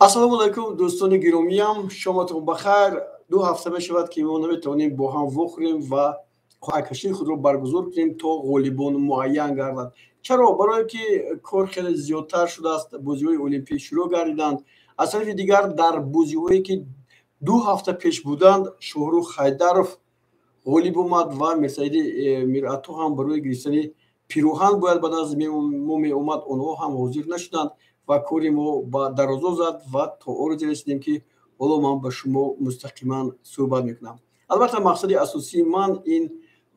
ассалому алайкум дӯстони гиромиам, шоматон бахайр. ду ҳафта мешавад ки мо наметавонем бо ҳам вохӯрем ва қуръакашии худро баргузор кунем то ғолибон муайян гардад. чаро? барое ки кор хеле зиёдтар шудааст. бозиҳои олимпӣ шурӯъ гардиданд. аз тарафи дигар дар бозиҳое ки ду ҳафта пеш буданд, шоҳрух хайдаров ғолиб омад ва мирсаиди мирату ҳам барои гирифтани пироҳан бояд ба назди мо меомад. онҳо ҳам ҳозир нашуданд ва кори мо ба дарозо зад ва то орзе расидем ки ҳоло ман ба шумо мустақиман суҳбат мекунам. албатта мақсади асосии ман ин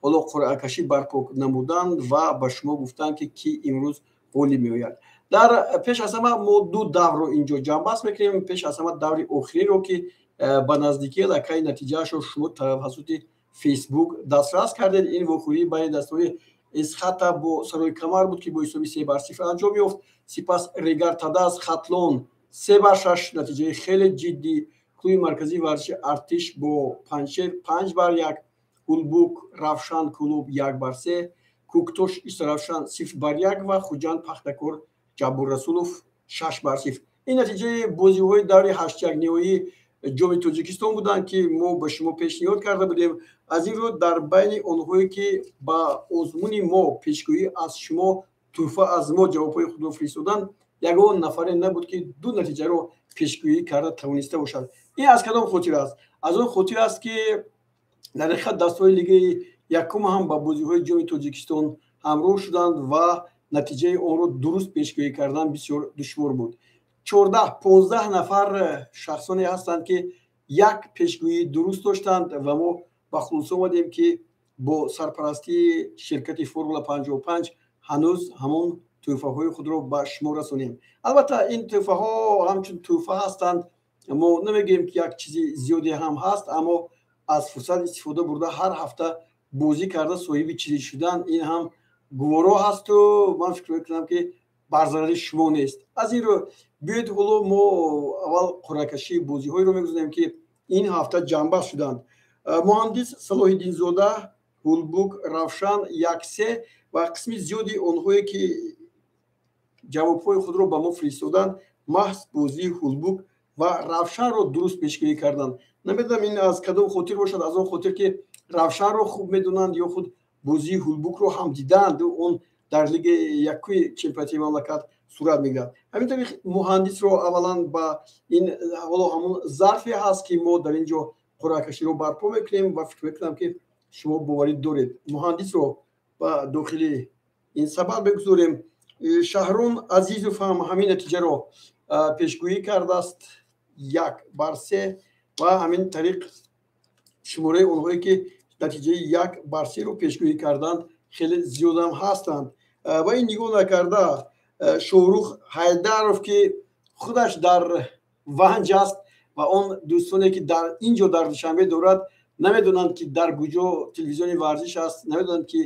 ҳоло қуръакашӣ барпо намудан ва ба шумо гуфтан ки кӣ имрӯз ғолиб меояд. дар пеш аз ҳама мо ду даврро инҷо ҷамъбаст мекунем. пеш аз ҳама даври охиринро ки ба наздикӣ лакаи натиҷаашро шумо тавассути фейсбук дастрас кардед. ин вохӯрӣ байни дастаҳои эсхата бо сарои камар буд ки бо ҳисоби 3-0 анҷом ёфт. сипас регартадас хатлон 3-6, натиҷаи хеле ҷиддӣ. клуби марказии варзиши артиш бо панҷшер 5-1, улбук равшан клуб 1-3, куктош исоравшан 0-1 ва хуҷанд пахтакор ҷаббуррасулов 6-0. ин натиҷаи бозиҳои даври 8 ниҳоии ҷоми тоҷикистон буданд ки мо ба шумо пешниҳод карда будем. аз ин рӯ дар байни онҳое ки ба озмуни мо пешгоӣ аз шумо тӯҳфа аз мо ҷавобҳои худро фиристоданд, ягон нафаре набуд ки ду натиҷаро пешгоӣ карда тавониста бошад. ин аз кадом хотир аст? аз он хотир аст ки дар ҳақиқат дастаҳои лигаи якум ҳам ба бозиҳои ҷоми тоҷикистон ҳамроҳ шуданд ва натиҷаи онро дуруст пешгоӣ кардан бисёр душвор буд. 14-15 нафар шахсоне ҳастанд ки як пешгоии дуруст доштанд ва мо ба хулоса омадем ки бо сарпарастии ширкати формула 55 ҳанӯз ҳамон тӯҳфаҳои худро ба шумо расонем. албатта ин тӯҳфаҳо ҳамчун тӯҳфа ҳастанд. мо намегӯем ки як чизи зиёде ҳам ҳаст, аммо аз фурсат истифода бурда ҳар ҳафта бозӣ карда соҳиби чизе шудан ин ҳам гуворо ҳасту ман фикр мекунам ки барзарари шумо нест. аз ин рӯ биёед ҳоло мо аввал қуръакашии бозиҳоеро мегузорем ки ин ҳафта ҷамъбаст шуданд. муҳандис салоҳиддинзода улбук равшан 1-3 ва қисми зиёди онҳое ки ҷавобҳои худро ба мо фиристоданд маҳз бозии улбук ва равшанро дуруст пешгоӣ карданд. намедонам ин аз кадом хотир бошад. аз он хотир ки равшанро хуб медонанд ё худ бозии улбукро ҳам диданд. он дар лигаи якуи чемпионати мамлакат сурат мегирад. ҳамин тариқ муҳандисро аввалан ба ин ҳоло ҳамон зарфе ҳаст ки мо дар ин ҷо қуръакаширо барпо мекунем ва фикр мекунам ки шумо боварӣ доред. муҳандисро ба дохили ин сабад мегузорем. шаҳрон азизов ҳам ҳамин натиҷаро пешгоӣ кардааст 1-3 ва ҳамин тариқ шумораи онҳое ки натиҷаи 1-3-ро пешгоӣ карданд хеле зиёдам ҳастанд. ба ин нигоҳ накарда шоҳрух ҳайдаров ки худаш дар ванҷ аст ва он дӯстоне ки дар ин ҷо дар душанбе дорад намедонанд ки дар куҷо телевизиони варзиш аст, намедонанд ки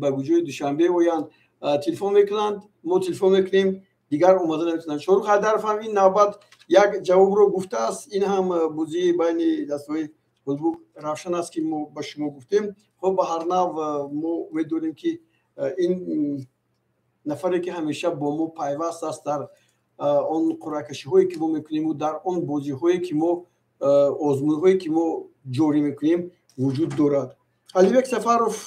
ба куҷои душанбе оянд. телефон мекунанд, мо телефон мекунем, дигар омада наметавонанд. шоҳрух ҳайдаров ҳам ин навбат як ҷавобро гуфтааст. ин ҳам бозии байни дастаҳои улбук равшан аст ки мо ба шумо гуфтем. хоб ба ҳар нав мо умед дорем ки ин нафаре ки ҳамеша бо мо пайваст аст дар он қуръакашиҳое ки мо мекунему, дар он бозиҳое ки мо озмуйҳое ки мо ҷорӣ мекунем вуҷуд дорад. алибек сафаров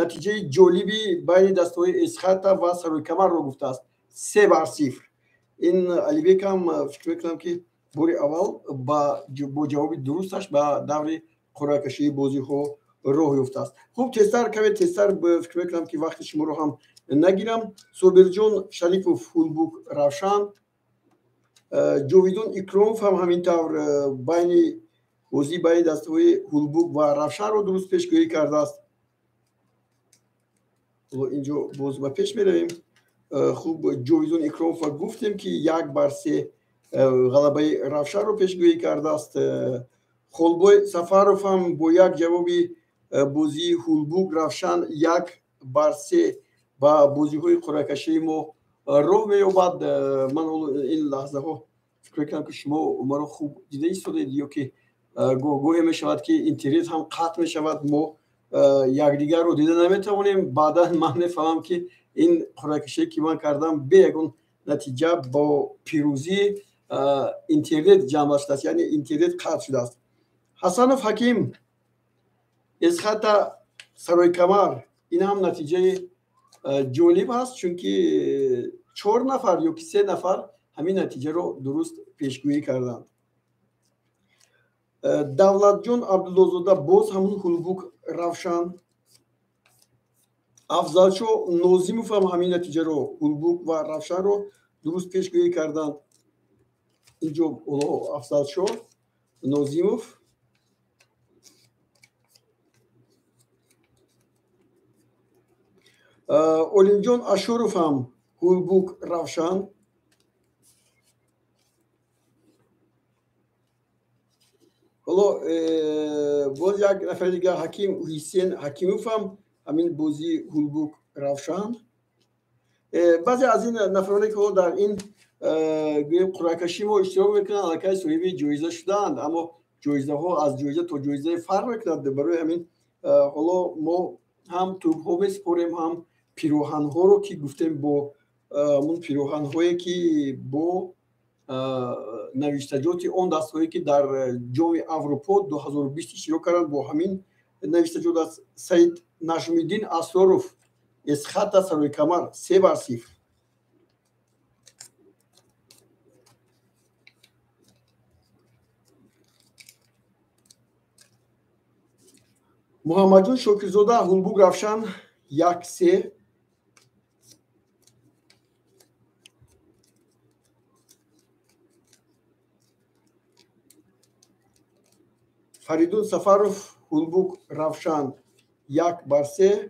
натиҷаи ҷолиби байни дастаҳои эсхата ва сарои камарро гуфтааст 3-0. ин алибек ҳам фикр мекунам ки бори аввал бо ҷавоби дурусташ ба даври қуръакашии бозиҳо роҳ ёфтааст. хуб, тезтар, каме тезтар фикр мекунам ки вақти шуморо ҳам нагирам. собирҷон шарифов улбук равшан, ҷовидон икромов ҳам ҳамин тавр байни бозии байни дастаҳои улбук ва равшанро дуруст пешгоӣ кардааст. инҷо боз ба пеш меравем. хуб, ҷовидон икромовро гуфтем ки 1-3 ғалабаи равшанро пешгоӣ кардааст. холбой сафаров ҳам бо як ҷавоби бозии улбук равшан 1-3 ба бозиҳои қуръакашии мо роҳ меёбад. ман ин лаҳзаҳо фикр мекунам ки шумо маро хуб дида истодед ё ки гоҳе мешавад ки интернет ҳам қатъ мешавад, мо якдигарро дида наметавонем. баъдан ман мефаҳмам ки ин қуръакашие ки ман кардам бе ягон натиҷа бо пирӯзӣ اینترنت جمع شده است، یعنی اینترنت قطع شده است. حسنов حکیم از خط سرای کمر، این هم نتیجه جالب است، چون که 4 نفر یا 3 نفر همین نتیجه رو درست پیشگویی کردند. давлатҷон абдуллозода боз ҳамун ҳулбук равшан, афзалшо нозимов ҳам ҳамин натиҷаро ҳулбук ва равшанро дуруст пешгӯӣ карданд. инҷо афзалшо, нозимов, олимҷон ашуров ҳам ҳулбук равшан, حالا باز یک نفر دیگه حکیم حسین حکیموف هم همین بازی هولبوک روشن. بعضی از این نفرانی که در این قرعه کشی ما اشتراک میکنن علاقه صاحب جایزه شدند، اما جایزه ها از جایزه تا جایزه فرق میکنند. برای همین حالا ما هم توپ ها میسپاریم، هم پیروهن ها رو که گفتیم با همون پیروهن هایی که با نوشتجات اون دستهایی که در جام اروپا 2020 شروع کردند، با همین نوشتجات از سید نجم‌الدین اسرارов از خط سروی کمر 3-0. محمدجون شکرزاده هولبوک رفشن 1-3. فریدون سفروف هولبوک رفشان 1-3.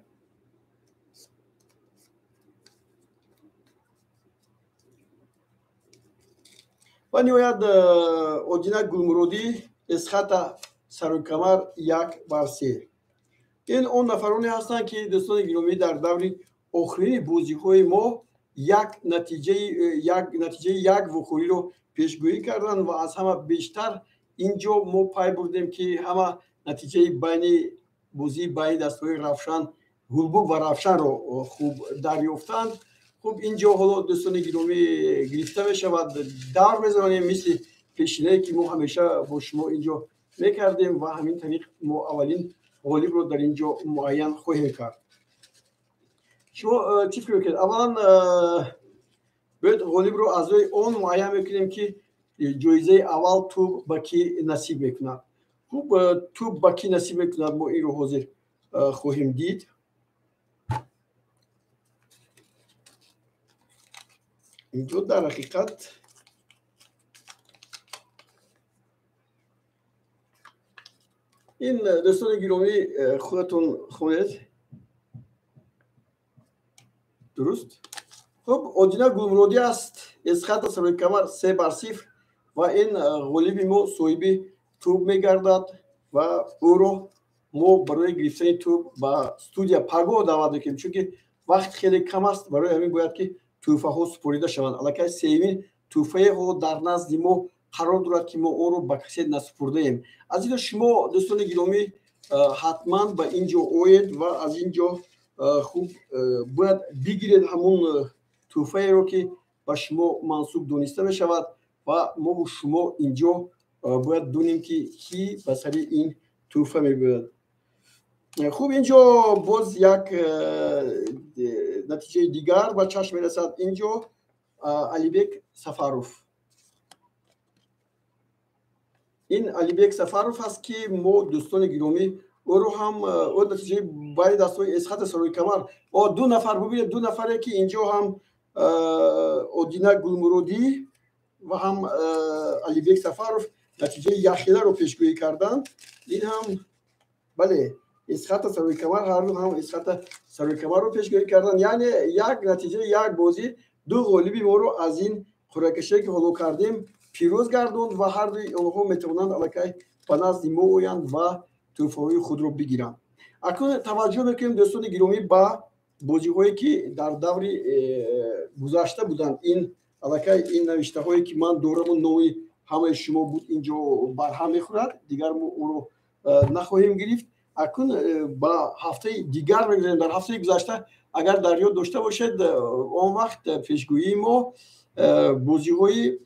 و نهایت اودینا گلمرودی از خط سروی کمر 1-3. این اون نفرانی هستند که دوستان گرامی در دور آخرین بازی‌های ما یک نتیجه وخوری رو پیشگویی کردن و از همه بیشتر اینجا ما پای بردیم که همه نتیجه بین بازی بین دسته‌های رفشان هولبوک و رفشان رو خوب دریافتند. خب اینجا حالا دوستان گرامی گرفته میشه و دور بزنیم مثل پیشینه‌ای که ما همیشه با شما اینجا میکردیم و همین طریق ما اولین غالب رو در اینجا معین خواهیم کرد. شما چی فکر میکنید؟ اولا باید غالب رو از روی اون معین میکنیم که جایزه اول توپ به کی نصیب میکند. خوب توپ به کی نصیب میکند ما این رو حاضر خواهیم دید. اینجا در حقیقت این دوستان گرامی خودتون خوانید درست؟ خب اودینا گلمرودی است از خط سروی کمر 3-0 و این غالب ما صاحب توپ میگردد و او رو ما برای گرفتن توپ با استودیا پاگو دعوت میکنیم، چون که وقت خیلی کم است. برای همین باید که توفه ها سپریده شوند. البته سیمین توفه ها در نزد ما قرار دارد که ما اون رو به کسی نسپرده ایم. از این شما دوستان گرامی حتما به اینجا اوید و از اینجا خوب باید بگیرید همون توفه رو که به شما منصوب دونسته می شود و ما با شما اینجا باید دونیم که کی به سر این توفه می باید. خوب اینجا باز یک نتیجه دیگر به چشم می رسد. اینجا علیبک سفروف، این علیبک سفروف است که ما دوستان گرامی او رو هم او نتیجه باید دستای از خط سروی کمر و دو نفر ببینید، دو نفره که اینجا هم اودینا گلمرودی و هم علیبک سفروف نتیجه یخیده رو پیشگویی کردن. این هم بله از خط سروی کمر هر دو هم از خط سروی کمر رو پیشگویی کردن، یعنی یک نتیجه یک بازی دو غالبی ما رو از این قرعه کشی که حالا کردیم پیروز گردوند و هر دوی اونها میتونند الکی به نزد ما اویند و توفه‌های خود رو بگیرند. اکنون توجه میکنیم دوستان گرامی با بازی هایی که در دور گذشته بودند. این الکی این نوشته هایی که من دورم نوعی همه شما بود اینجا برهم میخورد، دیگر ما او رو نخواهیم گرفت. اکنون با هفته دیگر میگذاریم. در هفته گذشته اگر در یاد داشته باشید اون وقت پیشگویی ما بازی های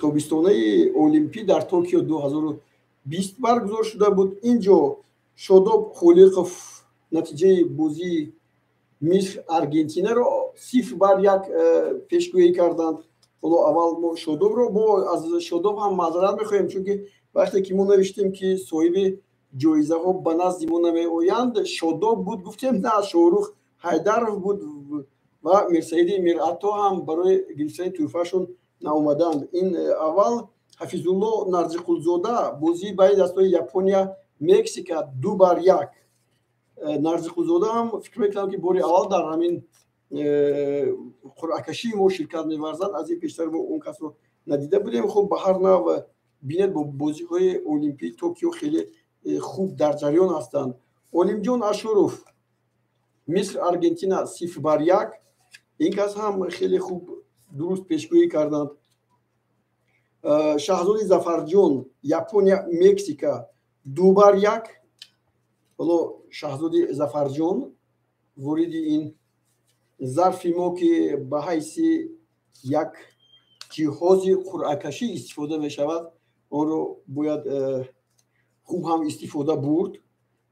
тобистонаи олимпӣ дар Токио 2020 баргузор шуда буд. Инҷо Шодоб Холиқов натиҷаи бозии Миср Аргентинаро 0-1 пешгӯӣ карданд. ҳоло аввал мо Шодобро аз Шодоб ҳам маъзарат мехоҳем, чунки вақте ки мо навиштем ки соҳиби ҷоизаҳо ба назди мо намеоянд, Шодоб буд, гуфтем на, Шоҳрух Ҳайдаров буд ва Мирсаиди Миратто ҳам барои гирифтани тӯҳфаашон наомаданд. Ин аввал Ҳафизулло Нарзиқулзода бозии байни дастҳои Япония Мексика 2-1. Нарзиқулзода ҳам фикр мекардам ки бори аввал дар ҳамин қуръакашии мо ширкат меварзад. Аз ин пештар мо он касро надида будем. хуб ба ҳар нав бинед бо бозиҳои олимпии Токио хеле хуб дар ҷараён ҳастанд. Олимҷон Ашуров Миср Аргентина 0-1. ин кас ҳам хеле хуб дуруст пешгӯӣ карданд. Шаҳзоди Зафарҷон Япония Мексика 2-1. ҳоло Шаҳзоди Зафарҷон вориди ин зарфи мо ки ба ҳайси як ҷиҳози қуръакашӣ истифода мешавад, онро бояд хуб ҳам истифода бурд.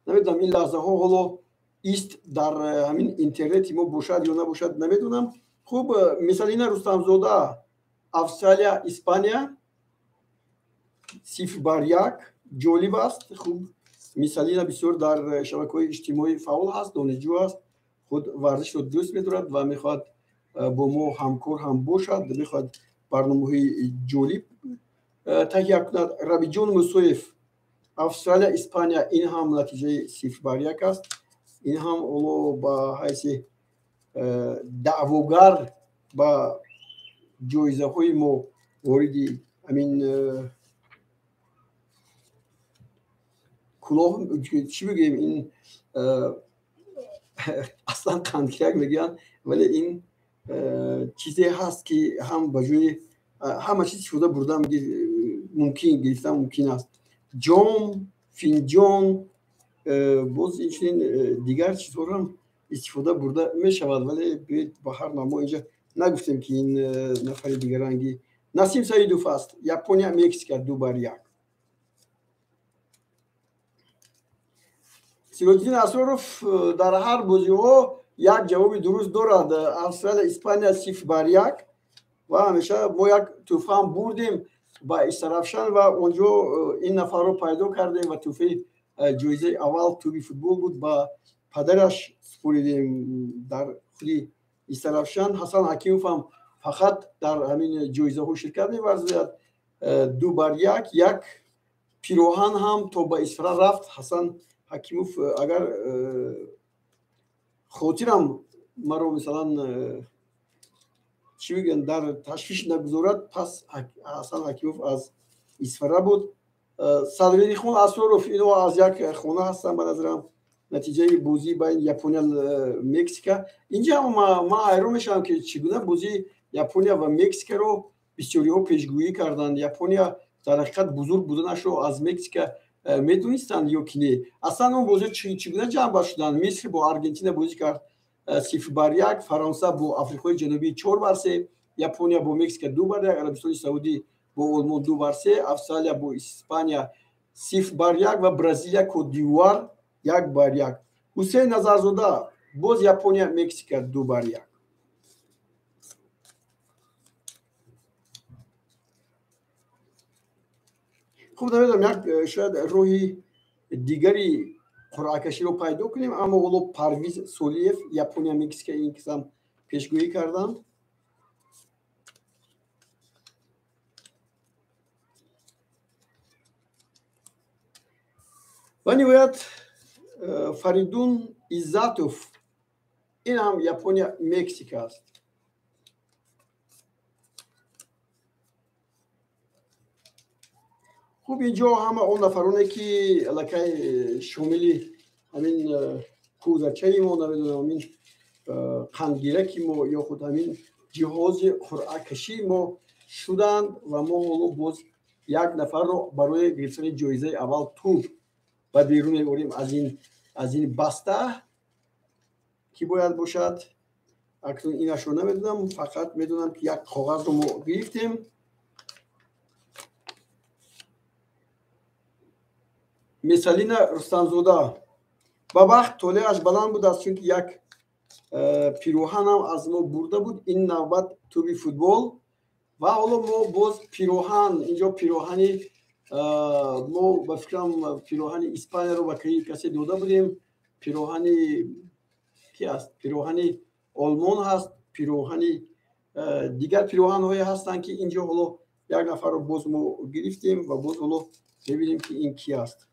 намедонам ин лаҳзаҳо ҳоло ист дар ҳамин интернети мо бошад ё набошад, намедонам. хуб, Мисалина Рустамзода Австралия Испания 0-1. ҷолиб аст. хуб, Мисалина бисёр дар шабакаҳои иҷтимоӣ фаъол ҳаст, донишҷӯ аст, худ варзишро дӯст медорад ва мехоҳад бо мо ҳамкор ҳам бошад, мехоҳад барномаҳои ҷолиб таҳия кунад. Рабиҷон Мусоев Австралия Испания, ин ҳам натиҷаи 0-1 аст. ин ҳам оло ба ҳайси даъвогар ба ҷоизаҳои мо вориди ҳамин кулоҳ чӣ бигӯем, ин аслан қандкирак мегӯянд, вале ин чизе ҳаст ки ҳам ба ҷои ҳама чиз истифода бурдан мумкин гирифтан мумкин аст. ҷом, финҷон, боз инчунин дигар чизҳоро ҳам истифода бурда мешавад, вале ба ҳар нав мо инҷа нагуфтем ки ин нафари дигаранги. Насим Саидов аст Япония Мексика 2-1. Сироҷиддин Асроров дар ҳар бозиҳо як ҷавоби дуруст дорад. Австралия Испания 0-1 ва ҳамеша мо як тӯҳфаам бурдем ба Истарафшан ва онҷо ин нафарро пайдо кардем ва тӯҳфаи ҷоизаи аввал тӯби футбол буд, ба падараш супоридем дар худи Истарафшан. Ҳасан Ҳакимов ҳам фақат дар ҳамин ҷоизаҳо ширкат меварзояд. 2-1. як пироҳан ҳам то ба Исфара рафт. Ҳасан Ҳакимов агар хотирам маро мисалан чӣ мегӯянд дар ташвиш нагузорад, пас Ҳасан Ҳакимов аз Исфара буд. Садрихон Асроров, ино аз як хона ҳастанд ба назарам. натиҷаи бозии байни Япония Мексика. Инҷа ман ҳайрон мешавам ки чӣ гуна бозии Япония ва Мексикаро бисёриҳо пешгӯӣ карданд. Япония дар ҳақиқат бузург буданашро аз Мексика медонистанд ё ки не? Аслан он бозиҳо чӣ гуна ҷамъбаст шуданд? Миср бо Аргентина бозӣ кард 0-1, Фаронса бо Африқои Ҷанубӣ 4-3, Япония бо Мексика 2-1, Арабистони Саудӣ бо Олмон 2-3, Австралия бо Испания 0-1 ва Бразилия Кот д'Ивуар 1-1. Ҳусейн Назарзода боз Япония Мексика 2-1. хуб, намедонам як шояд роҳи дигари қуръакаширо пайдо кунем, аммо ҳоло Парвиз Солиев Япония Мексика ин қисам пешгӯӣ карданд. ва ниҳоят Фаридун Иззатов, ин ҳам Япония Мексика аст. хуб, инҷо ҳама он нафароне ки аллакай шомили ҳамин кӯзачаи мо, намедонам ҳамин қандгираки мо ё худ ҳамин ҷиҳози қуръакашии мо шуданд ва мо ҳоло боз як нафарро барои гирифтани ҷоизаи аввал тӯб ба берун мебарем аз ин баста ки бояд бошад. اکنون اینش رو نمیدونم، فقط میدونم که یک کاغذ رو ما گرفتیم. مثالین رستمزاده با وقت طوله‌اش بلند بود است چون که یک پیروهن هم از ما برده بود. این نوبت توبی فوتبال و حالا ما باز پیروهن، اینجا پیروهنی ما به فکرم پیروهن اسپانیا رو با کسی داده بودیم. پیروهنی کی است؟ پیروهنی آلمان هست، پیروهنی دیگر پیروهن های هستند که اینجا حالا یک نفر رو باز ما گرفتیم و باز حالا ببینیم که این کی است.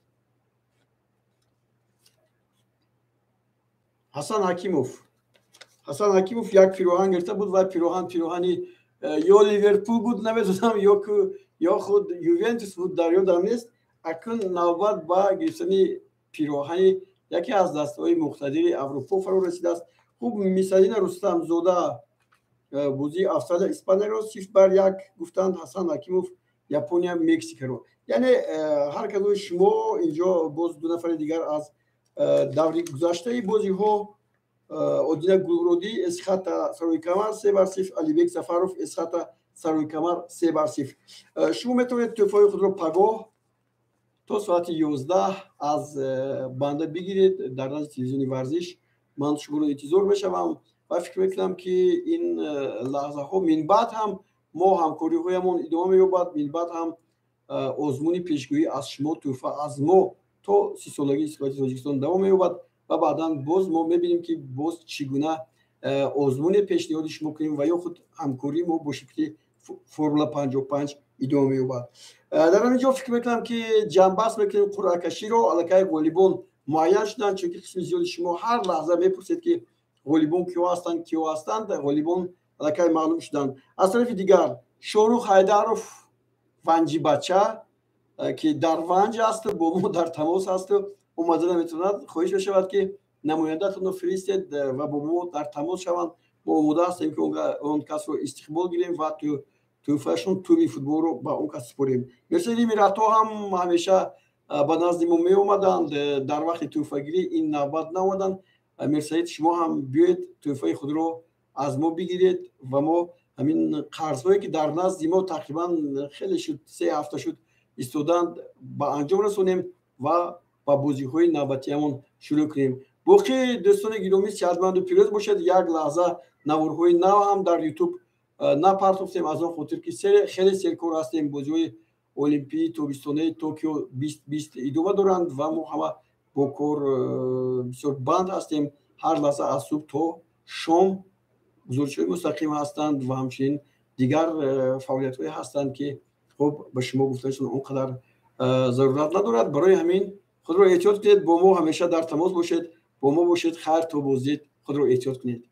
حسن حکیموف یک پیروهن گرفته بود و پیروهنی یا لیورپول بود نمیدونم یا خود یوونتوس بود، در یادم نیست. اکنون نوبت با گرفتن پیروهن یکی از دسته‌های مقتدر اروپا فرا رسیده است. خوب مثالین رستمزاده بازی افسر اسپانیا رو 0-1 گفتند، حسن حکیموف ژاپنیا مکزیک رو. یعنی هر کدوم شما اینجا باز دو نفر دیگر از دوری گذشته بازی ها، اودینا گلرودی از خط سروی کمر 3-0، علیبک سفروف از خط سروی کمر 3-0. شما میتونید توفای خود رو پگاه تا ساعت 11 از بنده بگیرید در نزد تلویزیون ورزش. من شما رو انتظار میشم و فکر میکنم که این لحظه ها من بعد هم ما همکاری هایمون ادامه می‌یابد. من بعد هم آزمون پیشگویی از شما توفا از ما تا 30 سالگی اسکواتی تاجیکستان دوام می‌یابد و بعدا باز ما می‌بینیم که باز چگونه آزمون پیشنهادی شما کنیم و یا خود همکاری ما با شکل فرمول 55 ادامه می‌یابد. در اینجا فکر میکنم که جنبست میکنیم قرعه کشی رو الکای والیبال معین شدن، چون که قسم زیاد شما هر لحظه میپرسید که والیبال کیو هستند. والیبال الکای معلوم شدن. از طرف دیگر شاروخ حیدرов ونجی بچه که در ونج است با ما در تماس است و اومده نمیتوند خواهش بشود که نماینده‌تون رو فرستید و با ما در تماس شوند. ما اومده هستیم که اون کس رو استقبال گیریم و تو فشن توی فوتبال رو با اون کس سپاریم. مرسیدی میراتو هم همیشه با نزد ما می اومدند در وقت توفگیری این نوبت نمودند. مرسید شما هم بیاید توفای خود رو از ما بگیرید و ما همین قرض‌هایی که در نزد ما تقریبا خیلی شد 3 هفته شد استودند با انجام رسونیم و با بازی‌های نوبتی همون شروع کنیم. باقی دوستان گرامی شادمند و پیروز باشید. یک لحظه نوارهای نو هم در یوتیوب نپرداختیم از آن خاطر که خیلی سرکار هستیم. بازی‌های المپی تابستانی توکیو 2020 ادامه دارند و ما همه با کار بسیار بند هستیم. هر لحظه از صبح تا شام گزارش‌های مستقیم هستند و همچنین دیگر فعالیت‌های هستند که خب به شما گفتنشون اونقدر ضرورت ندارد. برای همین خود رو احتیاط کنید، با ما همیشه در تماس باشید، با ما باشید، خیر تا بازدید خود رو احتیاط کنید.